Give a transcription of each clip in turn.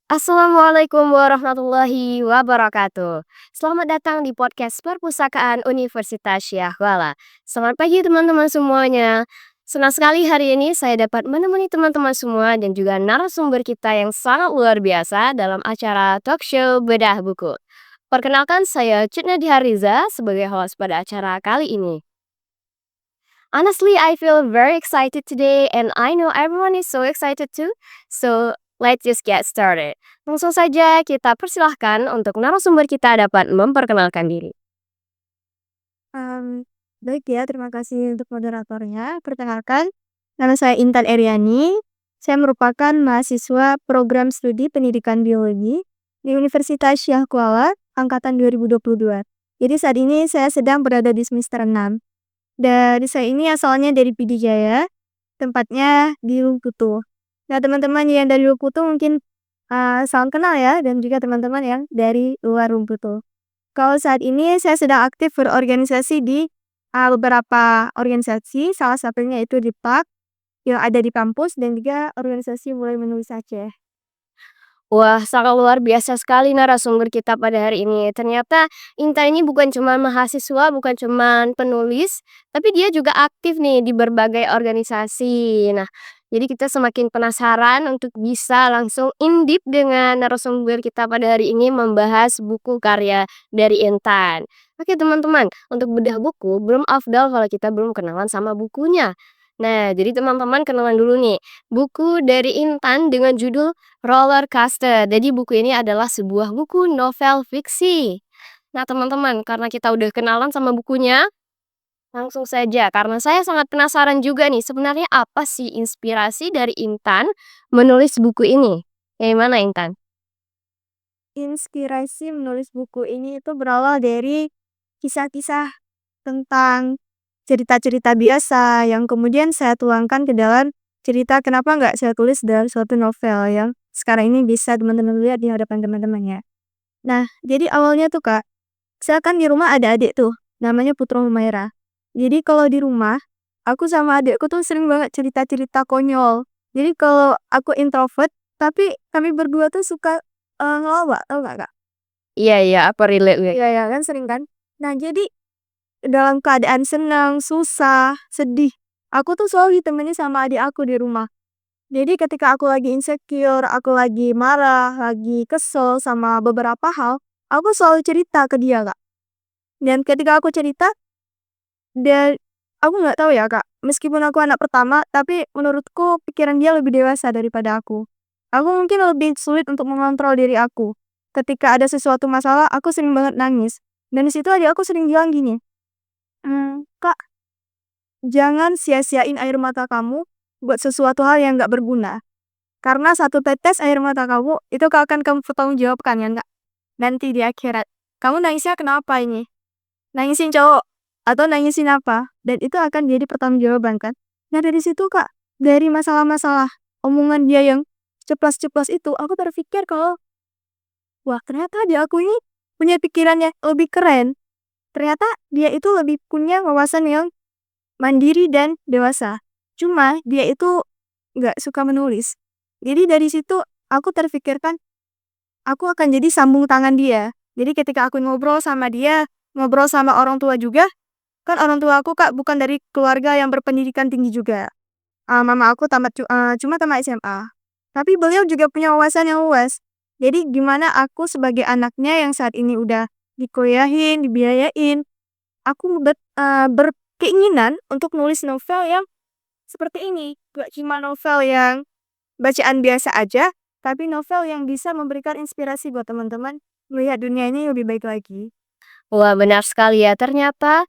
Assalamualaikum warahmatullahi wabarakatuh. Selamat datang di podcast Perpustakaan Universitas Syahwala. Selamat pagi teman-teman semuanya. Senang sekali hari ini saya dapat menemani teman-teman semua dan juga narasumber kita yang sangat luar biasa dalam acara talk show Bedah Buku. Perkenalkan saya Cutna Dihariza sebagai host pada acara kali ini. Honestly, I feel very excited today, and I know everyone is so excited too. So, let's just get started. Langsung saja kita persilahkan untuk narasumber kita dapat memperkenalkan diri. Mmm, Baik ya, terima kasih untuk moderatornya. Perkenalkan, nama saya Intan Eryani. Saya merupakan mahasiswa program studi pendidikan biologi di Universitas Syah Kuala angkatan 2022. Jadi saat ini saya sedang berada di semester 6. Dan saya ini asalnya dari Pidijaya, tempatnya di Lumputu. Nah, teman-teman yang dari Lumputu mungkin salam kenal ya, dan juga teman-teman yang dari luar Lumputu. Kalau saat ini saya sedang aktif berorganisasi di beberapa organisasi, salah satunya itu di PAK yang ada di kampus dan juga organisasi Mulai Menulis Aceh. Wah, sangat luar biasa sekali narasumber kita pada hari ini. Ternyata Intan ini bukan cuma mahasiswa, bukan cuma penulis, tapi dia juga aktif nih di berbagai organisasi. Nah, jadi kita semakin penasaran untuk bisa langsung in deep dengan narasumber kita pada hari ini membahas buku karya dari Intan. Oke teman-teman, untuk bedah buku belum afdal kalau kita belum kenalan sama bukunya. Nah, jadi teman-teman kenalan dulu nih. Buku dari Intan dengan judul Roller Coaster. Jadi buku ini adalah sebuah buku novel fiksi. Nah, teman-teman, karena kita udah kenalan sama bukunya, langsung saja karena saya sangat penasaran juga nih sebenarnya apa sih inspirasi dari Intan menulis buku ini? Kayak mana Intan? Inspirasi menulis buku ini itu berawal dari kisah-kisah tentang cerita-cerita biasa yang kemudian saya tuangkan ke dalam cerita kenapa nggak saya tulis dalam suatu novel yang sekarang ini bisa teman-teman lihat di hadapan teman-teman ya. Nah, jadi awalnya tuh Kak, saya kan di rumah ada adik tuh, namanya Putra Humaira. Jadi kalau di rumah, aku sama adikku tuh sering banget cerita-cerita konyol. Jadi kalau aku introvert, tapi kami berdua tuh suka ngelawak, tau gak Kak? Iya iya, apa relate gue? Iya ya kan sering kan? Nah jadi dalam keadaan senang, susah, sedih, aku tuh selalu ditemani sama adik aku di rumah. Jadi ketika aku lagi insecure, aku lagi marah, lagi kesel sama beberapa hal, aku selalu cerita ke dia, Kak. Dan ketika aku cerita, dan aku nggak tahu ya, Kak, meskipun aku anak pertama, tapi menurutku pikiran dia lebih dewasa daripada aku. Aku mungkin lebih sulit untuk mengontrol diri aku. Ketika ada sesuatu masalah, aku sering banget nangis. Dan di situ adik aku sering bilang gini, Kak, jangan sia-siain air mata kamu buat sesuatu hal yang nggak berguna. Karena satu tetes air mata kamu, itu akan kamu pertanggungjawabkan ya nggak? Nanti di akhirat. Kamu nangisnya kenapa ini? Nangisin cowok? Atau nangisin apa? Dan itu akan jadi pertanggungjawaban kan? Nah dari situ Kak, dari masalah-masalah omongan dia yang ceplas-ceplas itu, aku terpikir kalau, wah ternyata dia aku ini punya pikirannya lebih keren. Ternyata dia itu lebih punya wawasan yang mandiri dan dewasa. Cuma dia itu nggak suka menulis. Jadi dari situ aku terfikirkan aku akan jadi sambung tangan dia. Jadi ketika aku ngobrol sama dia, ngobrol sama orang tua juga, kan orang tua aku Kak bukan dari keluarga yang berpendidikan tinggi juga. Mama aku cuma tamat SMA. Tapi beliau juga punya wawasan yang luas. Jadi gimana aku sebagai anaknya yang saat ini udah dikuliahin, dibiayain, aku berkeinginan untuk nulis novel yang seperti ini. Gak cuma novel yang bacaan biasa aja, tapi novel yang bisa memberikan inspirasi buat teman-teman melihat dunia ini lebih baik lagi. Wah, benar sekali ya. Ternyata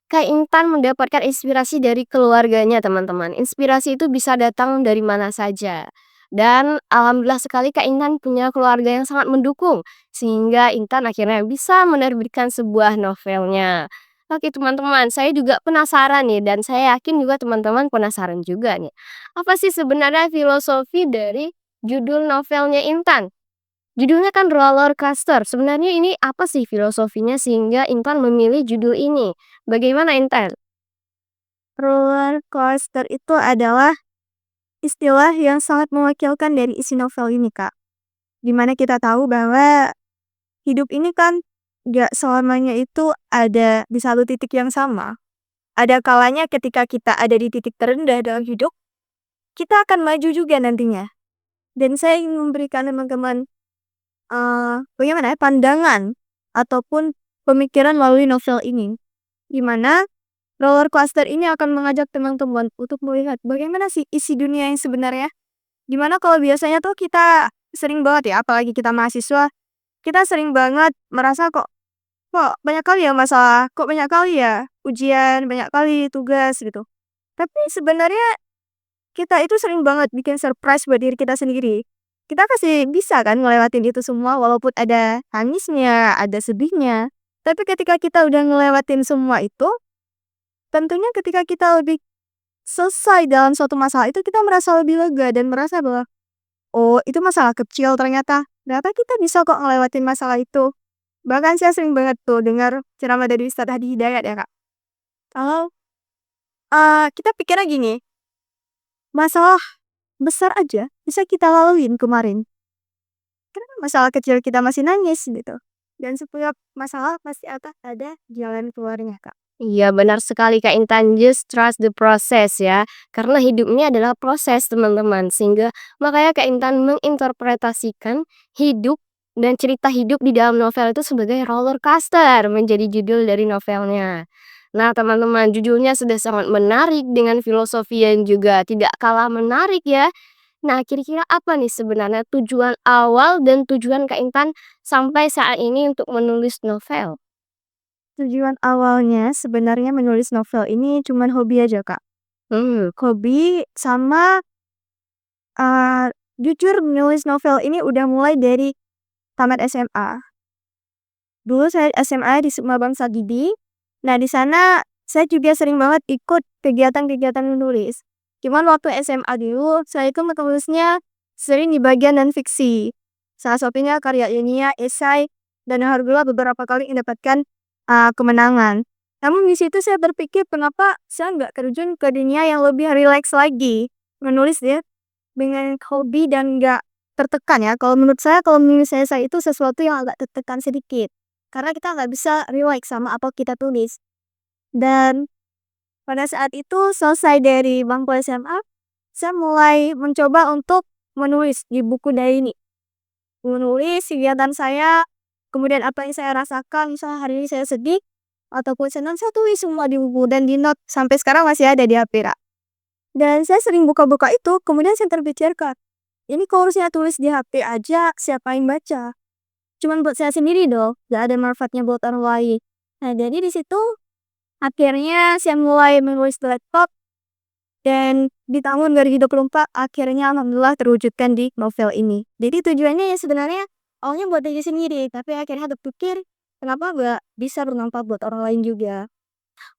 Kak Intan mendapatkan inspirasi dari keluarganya, teman-teman. Inspirasi itu bisa datang dari mana saja. Dan alhamdulillah sekali Kak Intan punya keluarga yang sangat mendukung, sehingga Intan akhirnya bisa menerbitkan sebuah novelnya. Oke teman-teman, saya juga penasaran nih, dan saya yakin juga teman-teman penasaran juga nih. Apa sih sebenarnya filosofi dari judul novelnya Intan? Judulnya kan Roller Coaster. Sebenarnya ini apa sih filosofinya sehingga Intan memilih judul ini? Bagaimana Intan? Roller coaster itu adalah istilah yang sangat mewakilkan dari isi novel ini, Kak. Dimana kita tahu bahwa hidup ini kan gak selamanya itu ada di satu titik yang sama. Ada kalanya ketika kita ada di titik terendah dalam hidup, kita akan maju juga nantinya. Dan saya ingin memberikan teman-teman bagaimana ya, pandangan ataupun pemikiran melalui novel ini. Di mana roller coaster ini akan mengajak teman-teman untuk melihat bagaimana sih isi dunia yang sebenarnya. Dimana kalau biasanya tuh kita sering banget ya, apalagi kita mahasiswa, kita sering banget merasa kok banyak kali ya masalah, kok banyak kali ya ujian, banyak kali tugas gitu. Tapi sebenarnya kita itu sering banget bikin surprise buat diri kita sendiri. Kita kasih bisa kan ngelewatin itu semua walaupun ada tangisnya, ada sedihnya. Tapi ketika kita udah ngelewatin semua itu, tentunya ketika kita lebih selesai dalam suatu masalah itu kita merasa lebih lega dan merasa bahwa oh itu masalah kecil ternyata. Ternyata kita bisa kok ngelewatin masalah itu. Bahkan saya sering banget tuh dengar ceramah dari Ustadz Hadi Hidayat ya kak. Kalau kita pikirnya gini, masalah besar aja bisa kita laluin kemarin. Kenapa masalah kecil kita masih nangis gitu. Dan setiap masalah pasti akan ada jalan keluarnya kak. Iya, benar sekali Kak Intan, just trust the process ya. Karena hidup ini adalah proses teman-teman, sehingga makanya Kak Intan menginterpretasikan hidup dan cerita hidup di dalam novel itu sebagai roller coaster, menjadi judul dari novelnya. Nah teman-teman, judulnya sudah sangat menarik dengan filosofi yang juga tidak kalah menarik ya. Nah kira-kira apa nih sebenarnya tujuan awal dan tujuan Kak Intan sampai saat ini untuk menulis novel? Tujuan awalnya sebenarnya menulis novel ini cuman hobi aja kak. Hmm. Hobi sama jujur menulis novel ini udah mulai dari tamat SMA. Dulu saya SMA di Sukma Bangsa Gidi. Nah, di sana saya juga sering banget ikut kegiatan-kegiatan menulis. Cuman waktu SMA dulu, saya itu menulisnya sering di bagian non-fiksi. Salah satunya karya ilmiah, esai, dan alhamdulillah beberapa kali mendapatkan kemenangan. Namun di situ saya berpikir kenapa saya nggak terjun ke dunia yang lebih rileks lagi. Menulis ya dengan hobi dan nggak tertekan ya. Kalau menurut saya, kalau menulis esai itu sesuatu yang agak tertekan sedikit. Karena kita nggak bisa relax sama apa kita tulis. Dan pada saat itu selesai dari bangku SMA, saya mulai mencoba untuk menulis di buku diary ini. Menulis kegiatan saya, kemudian apa yang saya rasakan, misalnya hari ini saya sedih, ataupun senang, saya tulis semua di buku dan di note. Sampai sekarang masih ada di HP, Ra. Dan saya sering buka-buka itu, kemudian saya terpikirkan, ini kalau saya tulis di HP aja, siapa yang baca? Cuman buat saya sendiri dong, gak ada manfaatnya buat orang lain. Nah, jadi di situ akhirnya saya mulai menulis di laptop dan di tahun 2024 akhirnya alhamdulillah terwujudkan di novel ini. Jadi tujuannya ya sebenarnya awalnya buat diri sendiri, tapi akhirnya terpikir kenapa gak bisa bermanfaat buat orang lain juga.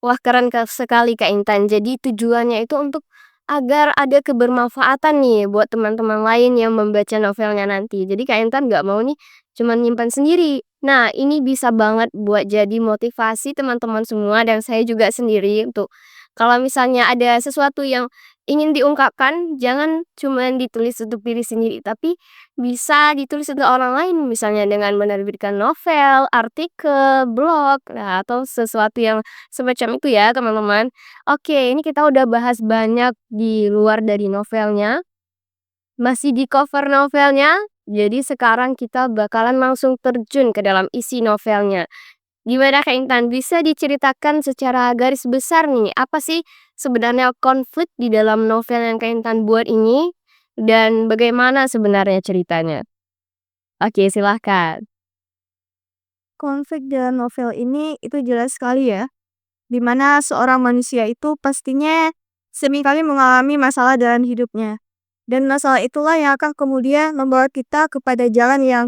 Wah keren sekali Kak Intan. Jadi tujuannya itu untuk agar ada kebermanfaatan nih buat teman-teman lain yang membaca novelnya nanti. Jadi Kak Intan nggak mau nih cuman nyimpan sendiri. Nah ini bisa banget buat jadi motivasi teman-teman semua dan saya juga sendiri untuk kalau misalnya ada sesuatu yang ingin diungkapkan, jangan cuman ditulis untuk diri sendiri, tapi bisa ditulis untuk orang lain, misalnya dengan menerbitkan novel, artikel, blog, nah, atau sesuatu yang semacam itu ya teman-teman. Oke, ini kita udah bahas banyak di luar dari novelnya, masih di cover novelnya, jadi sekarang kita bakalan langsung terjun ke dalam isi novelnya. Gimana Kak Intan, bisa diceritakan secara garis besar nih, apa sih sebenarnya konflik di dalam novel yang Kak Intan buat ini, dan bagaimana sebenarnya ceritanya? Oke, silahkan. Konflik dalam novel ini itu jelas sekali ya, di mana seorang manusia itu pastinya seringkali mengalami masalah dalam hidupnya. Dan masalah itulah yang akan kemudian membawa kita kepada jalan yang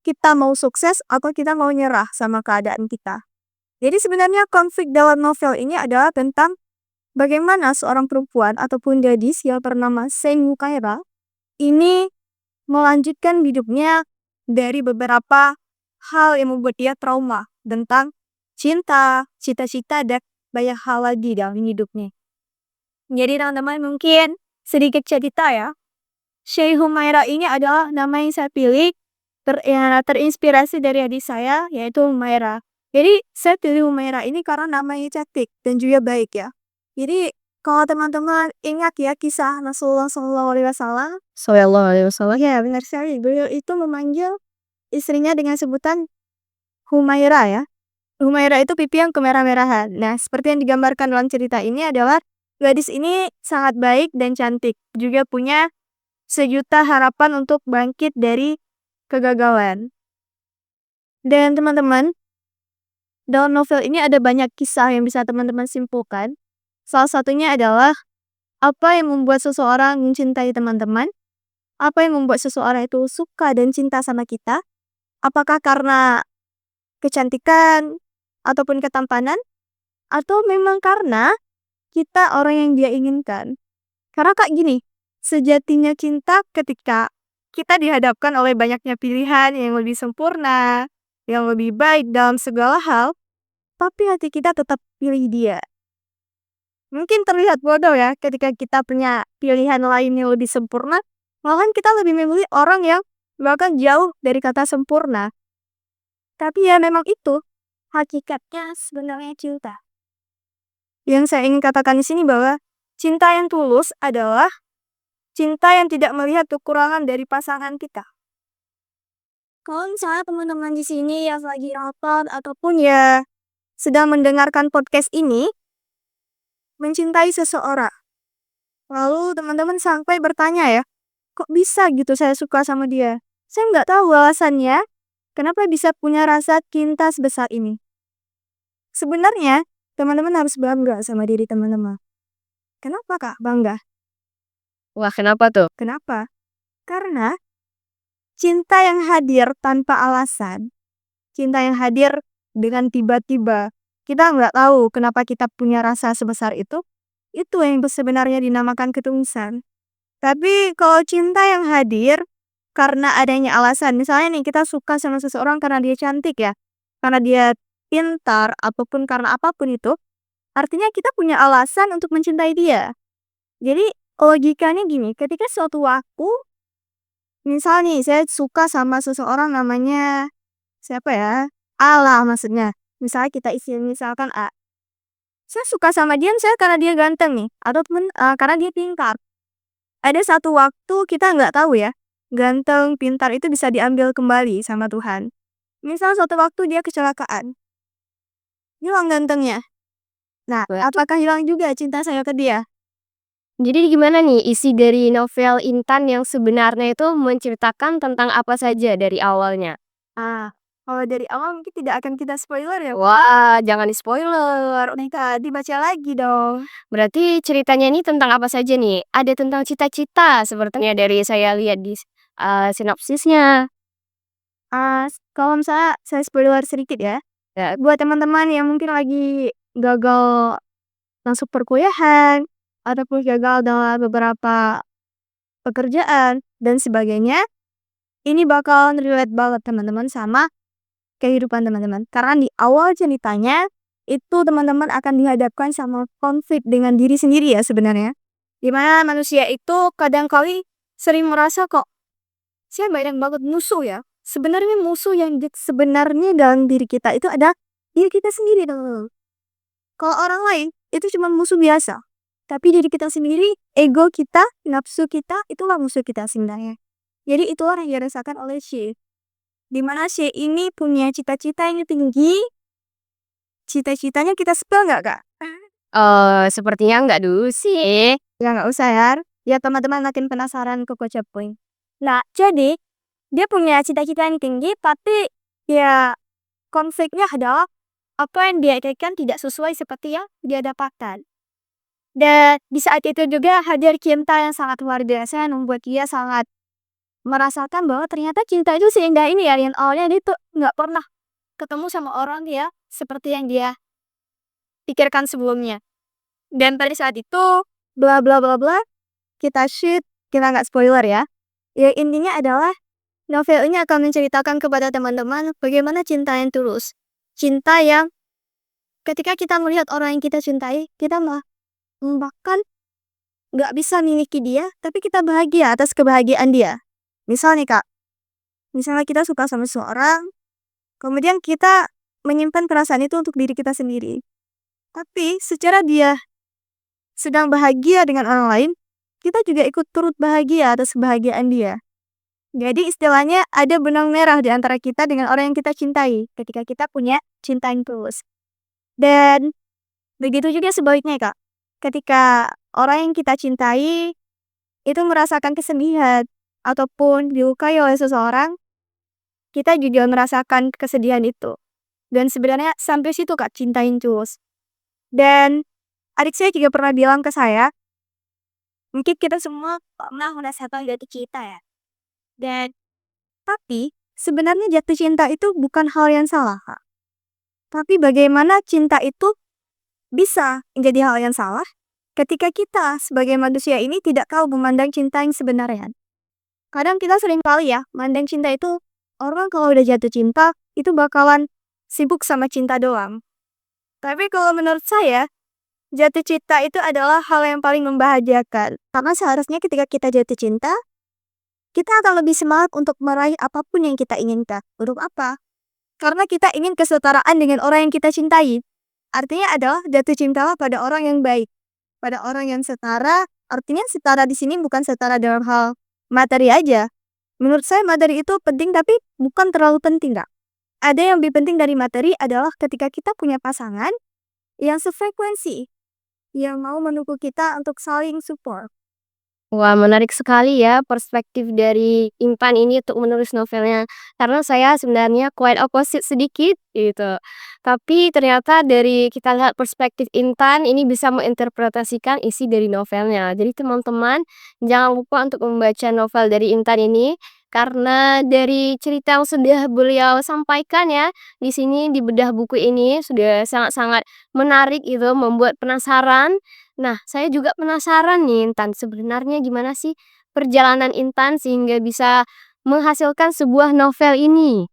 kita mau sukses atau kita mau nyerah sama keadaan kita. Jadi sebenarnya konflik dalam novel ini adalah tentang bagaimana seorang perempuan ataupun gadis yang bernama Seng Mukaira ini melanjutkan hidupnya dari beberapa hal yang membuat dia trauma tentang cinta, cita-cita, dan banyak hal lagi dalam hidupnya. Jadi teman-teman mungkin sedikit cerita ya. Syekh Humaira ini adalah nama yang saya pilih terinspirasi dari adik saya, yaitu Humaira. Jadi saya pilih Humaira ini karena namanya cantik dan juga baik ya. Jadi kalau teman-teman ingat ya kisah Rasulullah Shallallahu Alaihi Wasallam, Sallallahu alaihi wasallam. ya benar sekali, beliau itu memanggil istrinya dengan sebutan Humaira ya. Humaira itu pipi yang kemerah-merahan. Nah, seperti yang digambarkan dalam cerita ini adalah gadis ini sangat baik dan cantik, juga punya sejuta harapan untuk bangkit dari kegagalan. Dan teman-teman, dalam novel ini ada banyak kisah yang bisa teman-teman simpulkan. Salah satunya adalah apa yang membuat seseorang mencintai teman-teman, apa yang membuat seseorang itu suka dan cinta sama kita, apakah karena kecantikan ataupun ketampanan, atau memang karena kita orang yang dia inginkan. Karena kak gini, sejatinya cinta ketika kita dihadapkan oleh banyaknya pilihan yang lebih sempurna, yang lebih baik dalam segala hal, tapi hati kita tetap pilih dia. Mungkin terlihat bodoh ya ketika kita punya pilihan lain yang lebih sempurna, malahan kita lebih memilih orang yang bahkan jauh dari kata sempurna. Tapi ya memang itu hakikatnya sebenarnya cinta. Yang saya ingin katakan di sini bahwa cinta yang tulus adalah cinta yang tidak melihat kekurangan dari pasangan kita. Kalau misalnya teman-teman di sini yang lagi nonton ataupun ya sedang mendengarkan podcast ini, mencintai seseorang. Lalu teman-teman sampai bertanya ya, kok bisa gitu saya suka sama dia? Saya nggak tahu alasannya, kenapa bisa punya rasa cinta sebesar ini. Sebenarnya, teman-teman harus bangga sama diri teman-teman. Kenapa kak bangga? Wah, kenapa tuh? Kenapa? Karena cinta yang hadir tanpa alasan, cinta yang hadir dengan tiba-tiba, kita nggak tahu kenapa kita punya rasa sebesar itu yang sebenarnya dinamakan ketulusan. Tapi kalau cinta yang hadir karena adanya alasan, misalnya nih kita suka sama seseorang karena dia cantik ya, karena dia pintar, ataupun karena apapun itu, artinya kita punya alasan untuk mencintai dia. Jadi logikanya gini, ketika suatu waktu, misal nih saya suka sama seseorang namanya, siapa ya? A lah maksudnya. Misalnya kita isi misalkan A. Saya suka sama dia misalnya karena dia ganteng nih, ataupun karena dia pintar. Ada satu waktu kita nggak tahu ya, ganteng, pintar itu bisa diambil kembali sama Tuhan. Misal suatu waktu dia kecelakaan, hilang gantengnya. Nah, apakah hilang juga cinta saya ke dia? Jadi gimana nih isi dari novel Intan yang sebenarnya itu menceritakan tentang apa saja dari awalnya? Kalau dari awal mungkin tidak akan kita spoiler ya. Wah, jangan di-spoiler. Kita dibaca lagi dong. Berarti ceritanya ini tentang apa saja nih? Ada tentang cita-cita sepertinya dari saya lihat di sinopsisnya. Kalau misalnya saya spoiler sedikit ya. Ya, Buat teman-teman yang mungkin lagi gagal masuk perkuliahan, ataupun gagal dalam beberapa pekerjaan, dan sebagainya, ini bakal relate banget teman-teman sama kehidupan teman-teman. Karena di awal ceritanya, itu teman-teman akan dihadapkan sama konflik dengan diri sendiri ya sebenarnya. Dimana manusia itu kadang-kali sering merasa kok, saya banyak banget musuh ya. Sebenarnya musuh yang sebenarnya dalam diri kita itu ada diri kita sendiri dong. Kalau orang lain itu cuma musuh biasa. Tapi diri kita sendiri, ego kita, nafsu kita, itulah musuh kita sebenarnya. Jadi itulah yang dirasakan oleh She. Dimana She ini punya cita-cita yang tinggi. Cita-citanya kita spell nggak kak? sepertinya enggak dulu sih. Ya nggak usah ya. Ya teman-teman makin penasaran ke Coach Point. Nah jadi dia punya cita-cita yang tinggi, tapi ya konfliknya adalah apa yang dia inginkan tidak sesuai seperti yang dia dapatkan. Dan di saat itu juga hadir cinta yang sangat luar biasa yang membuat dia sangat merasakan bahwa ternyata cinta itu seindah ini ya. Yang awalnya dia tuh nggak pernah ketemu sama orang ya seperti yang dia pikirkan sebelumnya. Dan pada saat itu bla bla bla bla, kita nggak spoiler ya. Ya intinya adalah novel ini akan menceritakan kepada teman-teman bagaimana cinta yang tulus. Cinta yang ketika kita melihat orang yang kita cintai, kita bahkan nggak bisa miliki dia, tapi kita bahagia atas kebahagiaan dia. Misal nih kak, Misalnya kita suka sama seseorang, kemudian kita menyimpan perasaan itu untuk diri kita sendiri. Tapi secara dia sedang bahagia dengan orang lain, kita juga ikut turut bahagia atas kebahagiaan dia. Jadi istilahnya ada benang merah di antara kita dengan orang yang kita cintai ketika kita punya cinta yang tulus. Dan begitu juga sebaliknya, Kak. Ketika orang yang kita cintai itu merasakan kesedihan ataupun dilukai oleh seseorang, kita juga merasakan kesedihan itu. Dan sebenarnya sampai situ, Kak, cinta yang tulus. Dan adik saya juga pernah bilang ke saya, mungkin kita semua pernah merasakan jatuh cinta ya. Dan tapi sebenarnya jatuh cinta itu bukan hal yang salah, Kak. Tapi bagaimana cinta itu bisa menjadi hal yang salah ketika kita sebagai manusia ini tidak tahu memandang cinta yang sebenarnya. Kadang kita sering kali ya, memandang cinta itu, orang kalau udah jatuh cinta, itu bakalan sibuk sama cinta doang. Tapi kalau menurut saya, jatuh cinta itu adalah hal yang paling membahagiakan. Karena seharusnya ketika kita jatuh cinta, kita akan lebih semangat untuk meraih apapun yang kita inginkan. Untuk apa? Karena kita ingin kesetaraan dengan orang yang kita cintai. Artinya adalah jatuh cintalah pada orang yang baik. Pada orang yang setara, artinya setara di sini bukan setara dalam hal materi aja. Menurut saya materi itu penting tapi bukan terlalu penting, Kak. Ada yang lebih penting dari materi adalah ketika kita punya pasangan yang sefrekuensi, yang mau mendukung kita untuk saling support. Wah, menarik sekali ya perspektif dari Intan ini untuk menulis novelnya. Karena saya sebenarnya quite opposite sedikit gitu. Tapi ternyata dari kita lihat perspektif Intan ini bisa menginterpretasikan isi dari novelnya. Jadi teman-teman jangan lupa untuk membaca novel dari Intan ini karena dari cerita yang sudah beliau sampaikan ya di sini di bedah buku ini sudah sangat-sangat menarik itu membuat penasaran. Nah, saya juga penasaran nih Intan, sebenarnya gimana sih perjalanan Intan sehingga bisa menghasilkan sebuah novel ini?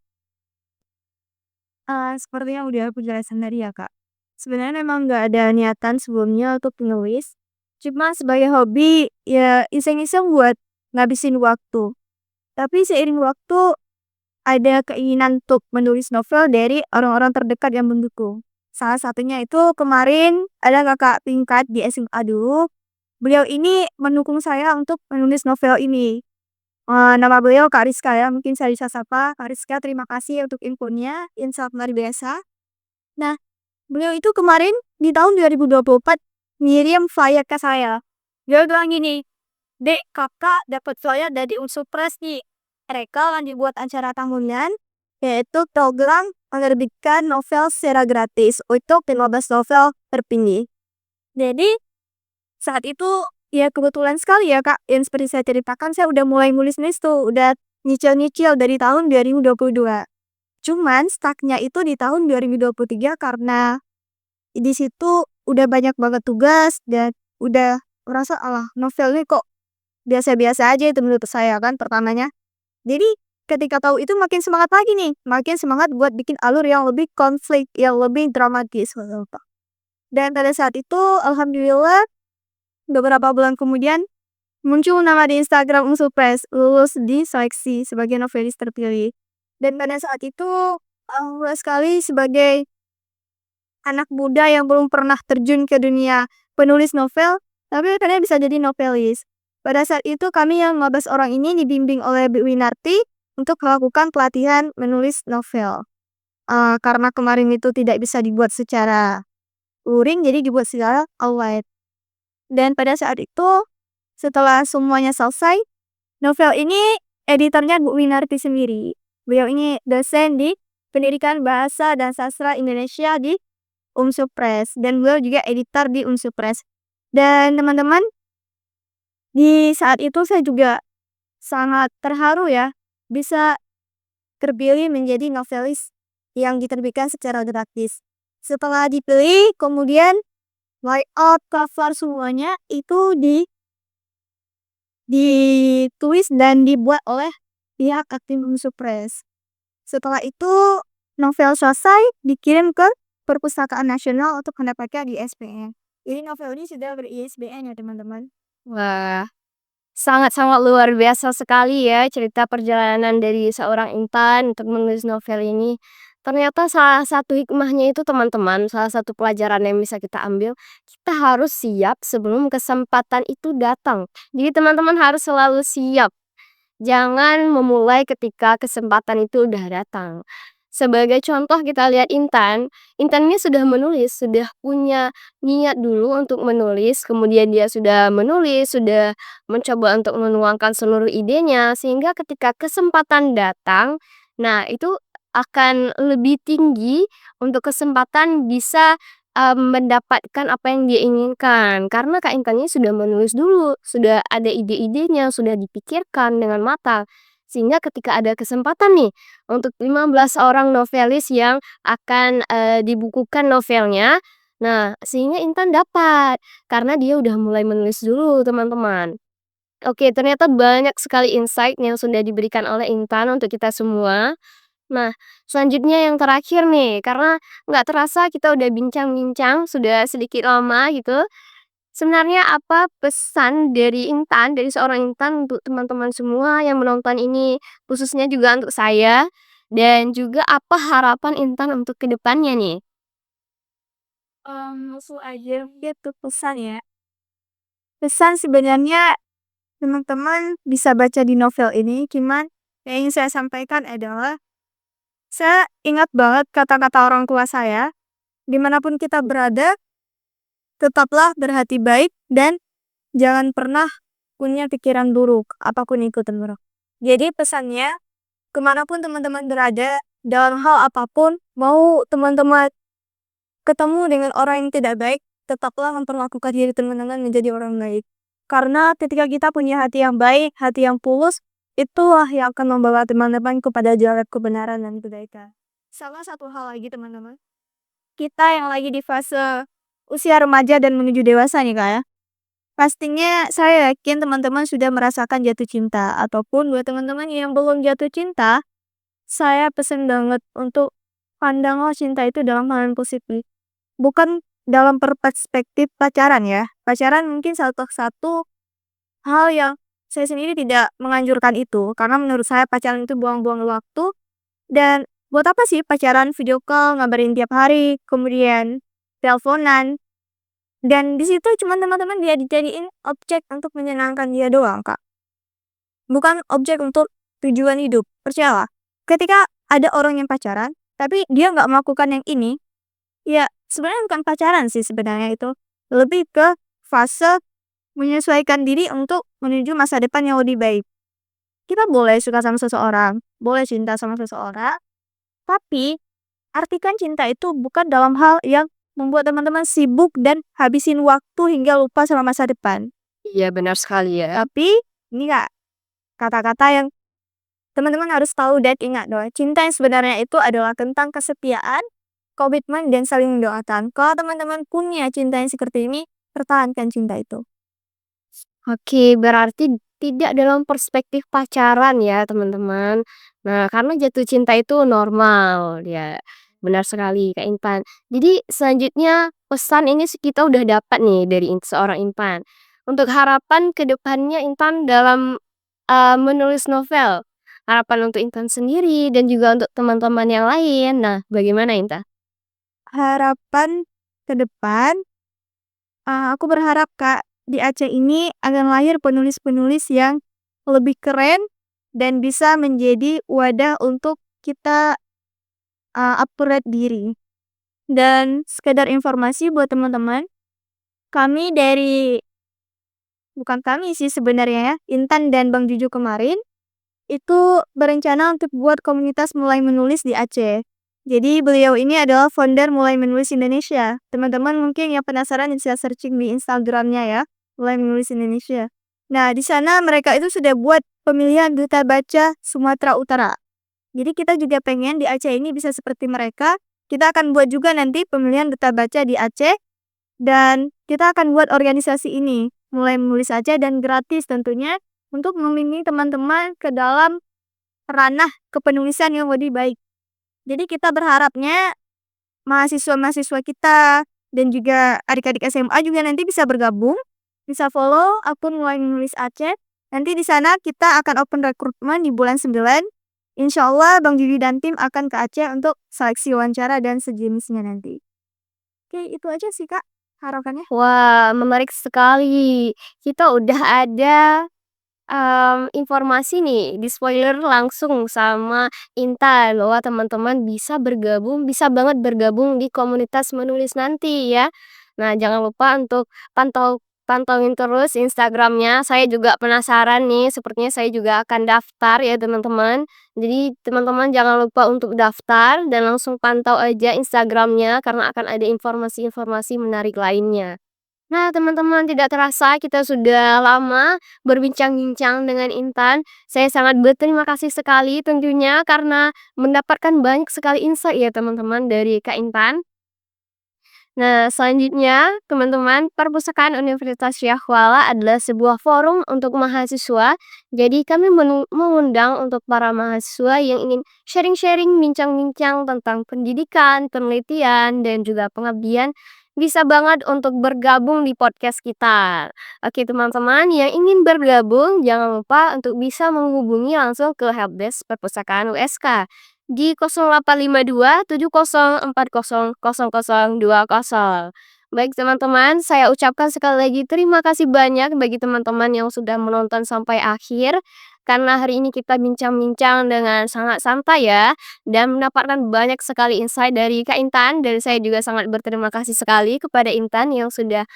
Seperti yang udah aku jelasin tadi ya, Kak. Sebenarnya memang nggak ada niatan sebelumnya untuk menulis. Cuma sebagai hobi, ya iseng-iseng buat ngabisin waktu. Tapi seiring waktu, ada keinginan untuk menulis novel dari orang-orang terdekat yang mendukung. Salah satunya itu kemarin ada kakak tingkat di SMA dulu. Beliau ini mendukung saya untuk menulis novel ini. Nama beliau Kak Rizka ya, mungkin saya bisa sapa. Kak Rizka, terima kasih untuk infonya, insight luar biasa. Nah, beliau itu kemarin di tahun 2024 ngirim flyer ke saya. Dia bilang gini, "Dek, kakak dapat flyer dari Unsur Press nih. Mereka akan dibuat acara tahunan, yaitu program menerbitkan novel secara gratis untuk 15 novel terpilih." Jadi, saat itu, ya kebetulan sekali ya Kak, yang seperti saya ceritakan saya udah mulai nulis-nulis tuh, udah nyicil-nyicil dari tahun 2022. Cuman stuck-nya itu di tahun 2023 karena di situ udah banyak banget tugas dan udah merasa, "Alah, novel ini kok biasa-biasa aja," itu menurut saya kan pertamanya. Jadi ketika tahu itu makin semangat lagi nih, makin semangat buat bikin alur yang lebih konflik, yang lebih dramatis gitu, Kak. Dan pada saat itu alhamdulillah beberapa bulan kemudian muncul nama di Instagram Unsur Press, lulus di seleksi sebagai novelis terpilih. Dan pada saat itu alhamdulillah sekali sebagai anak muda yang belum pernah terjun ke dunia penulis novel, tapi akhirnya bisa jadi novelis. Pada saat itu kami yang 15 orang ini dibimbing oleh Bu Winarti untuk melakukan pelatihan menulis novel. Karena kemarin itu tidak bisa dibuat secara luring, jadi dibuat secara online. Dan pada saat itu, setelah semuanya selesai, novel ini editornya Bu Winarti sendiri. Beliau ini dosen di Pendidikan Bahasa dan Sastra Indonesia di Unsur Press, dan beliau juga editor di Unsur Press. Dan teman-teman, di saat itu saya juga sangat terharu ya, bisa terpilih menjadi novelis yang diterbitkan secara gratis. Setelah dipilih, kemudian layout cover semuanya itu ditulis dan dibuat oleh pihak Aktif Unsur Press. Setelah itu, novel selesai dikirim ke Perpustakaan Nasional untuk mendapatkan ISBN. Jadi novel ini sudah ber-ISBN ya teman-teman. Wah, Sangat-sangat luar biasa sekali ya cerita perjalanan dari seorang Intan untuk menulis novel ini. Ternyata salah satu hikmahnya itu teman-teman, salah satu pelajaran yang bisa kita ambil, kita harus siap sebelum kesempatan itu datang. Jadi teman-teman harus selalu siap. Jangan memulai ketika kesempatan itu udah datang. Sebagai contoh kita lihat Intan, Intan ini sudah menulis, sudah punya niat dulu untuk menulis, kemudian dia sudah menulis, sudah mencoba untuk menuangkan seluruh idenya, sehingga ketika kesempatan datang, nah itu akan lebih tinggi untuk kesempatan bisa mendapatkan apa yang dia inginkan. Karena Kak Intan ini sudah menulis dulu, sudah ada ide-idenya, sudah dipikirkan dengan matang. Sehingga ketika ada kesempatan nih untuk 15 orang novelis yang akan, dibukukan novelnya, nah sehingga Intan dapat, karena dia udah mulai menulis dulu teman-teman. Oke, ternyata banyak sekali insight yang sudah diberikan oleh Intan untuk kita semua. Nah, selanjutnya yang terakhir nih, karena nggak terasa kita udah bincang-bincang, sudah sedikit lama gitu. Sebenarnya apa pesan dari Intan, dari seorang Intan untuk teman-teman semua yang menonton ini, khususnya juga untuk saya, dan juga apa harapan Intan untuk kedepannya nih? Langsung aja gitu pesan ya. Pesan sebenarnya teman-teman bisa baca di novel ini, cuman yang ingin saya sampaikan adalah saya ingat banget kata-kata orang tua saya, dimanapun kita berada, tetaplah berhati baik dan jangan pernah punya pikiran buruk, apapun itu buruk. Jadi pesannya, kemanapun teman-teman berada, dalam hal apapun, mau teman-teman ketemu dengan orang yang tidak baik, tetaplah memperlakukan diri teman-teman menjadi orang baik. Karena ketika kita punya hati yang baik, hati yang tulus, itulah yang akan membawa teman-teman kepada jalan kebenaran dan kebaikan. Sama satu hal lagi teman-teman, kita yang lagi di fase usia remaja dan menuju dewasa nih kak ya. Pastinya saya yakin teman-teman sudah merasakan jatuh cinta, ataupun buat teman-teman yang belum jatuh cinta, saya pesen banget untuk pandanglah cinta itu dalam hal yang positif. Bukan dalam perspektif pacaran ya. Pacaran mungkin satu hal yang saya sendiri tidak menganjurkan itu, karena menurut saya pacaran itu buang-buang waktu, dan buat apa sih pacaran video call, ngabarin tiap hari, kemudian teleponan, dan di situ cuma teman-teman dia dijadiin objek untuk menyenangkan dia doang, Kak. Bukan objek untuk tujuan hidup. Percayalah, ketika ada orang yang pacaran, tapi dia nggak melakukan yang ini, ya sebenarnya bukan pacaran sih sebenarnya itu. Lebih ke fase menyesuaikan diri untuk menuju masa depan yang lebih baik. Kita boleh suka sama seseorang, boleh cinta sama seseorang, tapi artikan cinta itu bukan dalam hal yang membuat teman-teman sibuk dan habisin waktu hingga lupa sama masa depan. Iya benar sekali ya. Tapi ini Kak, kata-kata yang teman-teman harus tahu dan ingat bahwa cinta yang sebenarnya itu adalah tentang kesetiaan, komitmen, dan saling mendoakan. Kalau teman-teman punya cinta yang seperti ini, pertahankan cinta itu. Oke, berarti tidak dalam perspektif pacaran ya, teman-teman. Nah, karena jatuh cinta itu normal, ya. Benar sekali, Kak Intan. Jadi selanjutnya pesan ini kita udah dapat nih dari seorang Intan. Untuk harapan ke depannya Intan dalam menulis novel. Harapan untuk Intan sendiri dan juga untuk teman-teman yang lain. Nah, bagaimana Intan? Harapan ke depan, aku berharap Kak, di Aceh ini akan lahir penulis-penulis yang lebih keren dan bisa menjadi wadah untuk kita upgrade diri. Dan sekedar informasi buat teman-teman, kami dari bukan kami sih sebenarnya ya, Intan dan Bang Juju kemarin itu berencana untuk buat komunitas mulai menulis di Aceh. Jadi beliau ini adalah founder Mulai Menulis Indonesia. Teman-teman mungkin yang penasaran bisa searching di Instagramnya ya, Mulai Menulis Indonesia. Nah, di sana mereka itu sudah buat pemilihan duta baca Sumatera Utara. Jadi kita juga pengen di Aceh ini bisa seperti mereka. Kita akan buat juga nanti pemilihan duta baca di Aceh, dan kita akan buat organisasi ini, Mulai Menulis Aceh, dan gratis tentunya untuk membimbing teman-teman ke dalam ranah kepenulisan yang lebih baik. Jadi kita berharapnya mahasiswa-mahasiswa kita dan juga adik-adik SMA juga nanti bisa bergabung, bisa follow akun Mulai Menulis Aceh, Nanti di sana kita akan open rekrutmen di bulan 9. Insya Allah Bang Didi dan tim akan ke Aceh untuk seleksi wawancara dan sejenisnya nanti. Oke, itu aja sih Kak harapannya. Wah, menarik sekali. Kita udah ada informasi nih, di-spoiler langsung sama Intan bahwa teman-teman bisa banget bergabung di komunitas menulis nanti ya. Nah, jangan lupa untuk pantauin terus Instagramnya. Saya juga penasaran nih, sepertinya saya juga akan daftar ya teman-teman. Jadi teman-teman jangan lupa untuk daftar dan langsung pantau aja Instagramnya karena akan ada informasi-informasi menarik lainnya. Nah, teman-teman, tidak terasa kita sudah lama berbincang-bincang dengan Intan. Saya sangat berterima kasih sekali tentunya karena mendapatkan banyak sekali insight ya teman-teman dari Kak Intan. Nah, selanjutnya, teman-teman, Perpustakaan Universitas Syah Kuala adalah sebuah forum untuk mahasiswa. Jadi, kami mengundang untuk para mahasiswa yang ingin sharing-sharing, bincang-bincang tentang pendidikan, penelitian, dan juga pengabdian. Bisa banget untuk bergabung di podcast kita. Oke, teman-teman yang ingin bergabung, jangan lupa untuk bisa menghubungi langsung ke helpdesk Perpustakaan USK di 0852 70400020. Baik teman-teman, saya ucapkan sekali lagi terima kasih banyak bagi teman-teman yang sudah menonton sampai akhir. Karena hari ini kita bincang-bincang dengan sangat santai ya, dan mendapatkan banyak sekali insight dari Kak Intan, dan saya juga sangat berterima kasih sekali kepada Intan yang sudah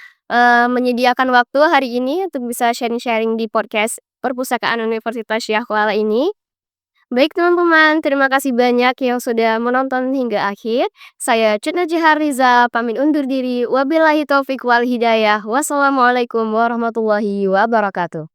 menyediakan waktu hari ini untuk bisa sharing-sharing di podcast Perpustakaan Universitas Syah Kuala ini. Baik teman-teman, terima kasih banyak yang sudah menonton hingga akhir. Saya Cut Najihar Riza, pamit undur diri. Wabillahi taufik wal hidayah. Wassalamualaikum warahmatullahi wabarakatuh.